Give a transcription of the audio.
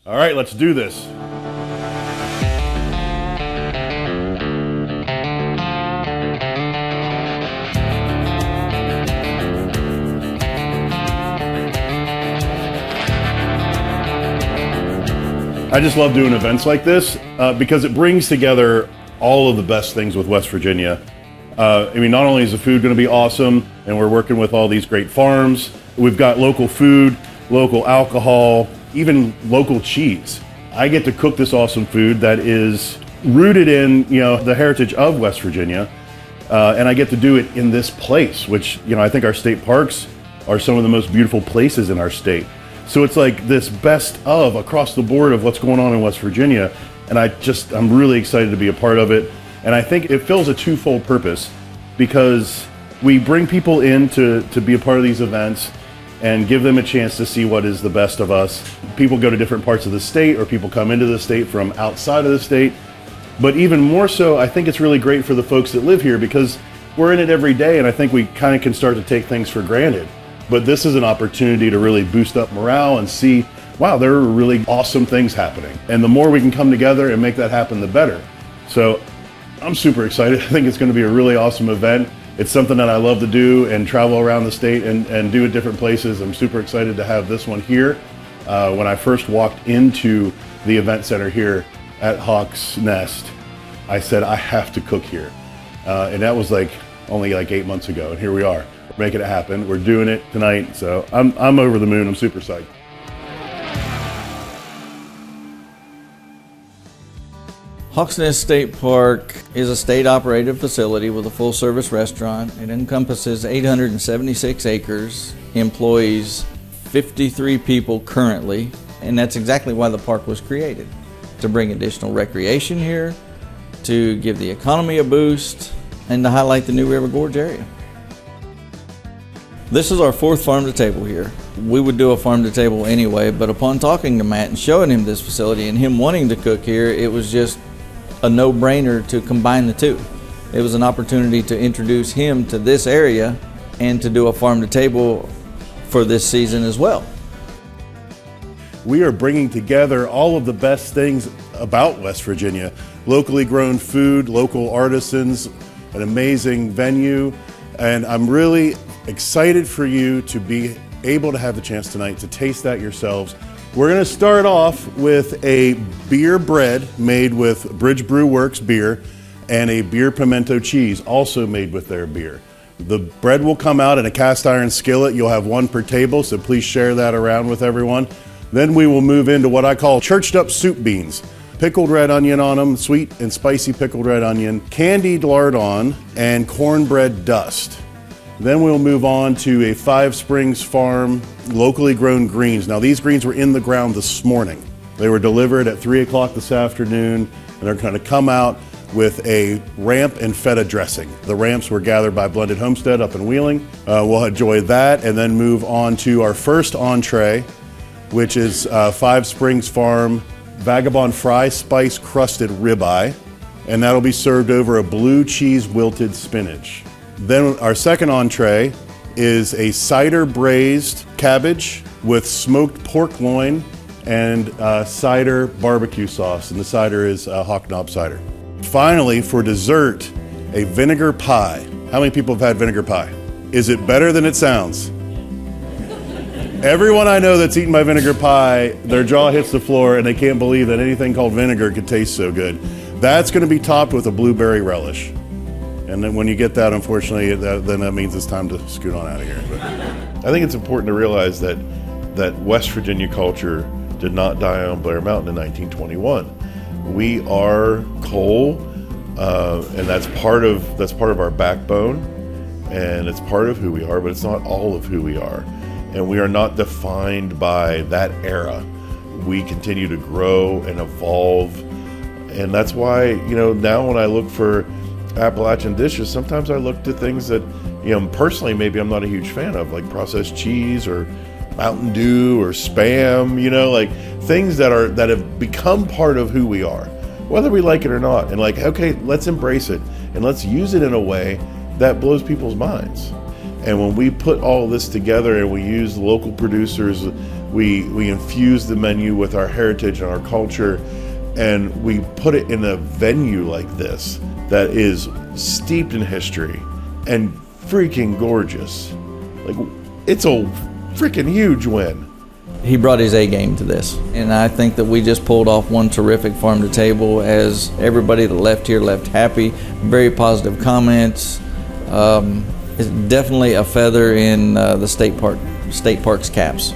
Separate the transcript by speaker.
Speaker 1: All right, let's do this. I just love doing events like this because it brings together all of the best things with West Virginia. I mean, not only is the food going to be awesome, and we're working with all these great farms, we've got local food, local alcohol, even local cheese. I get to cook this awesome food that is rooted in, the heritage of West Virginia, and I get to do it in this place, which, I think our state parks are some of the most beautiful places in our state. So it's like this best of across the board of what's going on in West Virginia. And I'm really excited to be a part of it. And I think it fills a twofold purpose because we bring people in to be a part of these events and give them a chance to see what is the best of us. People go to different parts of the state, or people come into the state from outside of the state. But even more so, I think it's really great for the folks that live here because we're in it every day. And I think we kind of can start to take things for granted. But this is an opportunity to really boost up morale and see, wow, there are really awesome things happening. And the more we can come together and make that happen, the better. So I'm super excited. I think it's going to be a really awesome event. It's something that I love to do and travel around the state and do at different places. I'm super excited to have this one here. When I first walked into the event center here at Hawk's Nest, I said, I have to cook here. And that was only 8 months ago. And here we are. Making it happen. We're doing it tonight, so I'm over the moon. I'm super psyched.
Speaker 2: Hawks Nest State Park is a state-operated facility with a full-service restaurant. It encompasses 876 acres, employs 53 people currently, and that's exactly why the park was created, to bring additional recreation here, to give the economy a boost, and to highlight the New River Gorge area. This is our fourth farm to table here. We would do a farm to table anyway, but upon talking to Matt and showing him this facility and him wanting to cook here, it was just a no-brainer to combine the two. It was an opportunity to introduce him to this area and to do a farm to table for this season as well.
Speaker 1: We are bringing together all of the best things about West Virginia. Locally grown food, local artisans, an amazing venue, and I'm really excited for you to be able to have the chance tonight to taste that yourselves. We're going to start off with a beer bread made with Bridge Brew Works beer and a beer pimento cheese also made with their beer. The bread will come out in a cast iron skillet. You'll have one per table, so please share that around with everyone. Then we will move into what I call churched up soup beans. Pickled red onion on them, sweet and spicy pickled red onion, candied lardon, and cornbread dust. Then we'll move on to a Five Springs Farm locally grown greens. Now these greens were in the ground this morning. They were delivered at 3 o'clock this afternoon, and they're going to come out with a ramp and feta dressing. The ramps were gathered by Blended Homestead up in Wheeling. We'll enjoy that and then move on to our first entree, which is Five Springs Farm Vagabond fry spice crusted ribeye, and that'll be served over a blue cheese wilted spinach. Then our second entree is a cider braised cabbage with smoked pork loin and cider barbecue sauce, and the cider is Hawk Knob cider. Finally, for dessert, a vinegar pie. How many people have had vinegar pie? Is it better than it sounds? Everyone I know that's eaten my vinegar pie, their jaw hits the floor and they can't believe that anything called vinegar could taste so good. That's going to be topped with a blueberry relish. And then when you get that, unfortunately, then that means it's time to scoot on out of here. But I think it's important to realize that West Virginia culture did not die on Blair Mountain in 1921. We are coal, and that's part of our backbone, and it's part of who we are, but it's not all of who we are. And we are not defined by that era. We continue to grow and evolve, and that's why, now when I look for Appalachian dishes, sometimes I look to things that, personally maybe I'm not a huge fan of, like processed cheese or Mountain Dew or Spam, things that have become part of who we are, whether we like it or not. And okay, let's embrace it and let's use it in a way that blows people's minds. And when we put all this together and we use local producers, we infuse the menu with our heritage and our culture, and we put it in a venue like this that is steeped in history and freaking gorgeous. Like, it's a freaking huge win.
Speaker 2: He brought his A game to this, and I think that we just pulled off one terrific farm to table, as everybody that left here left happy, very positive comments. It's definitely a feather in the state park's caps.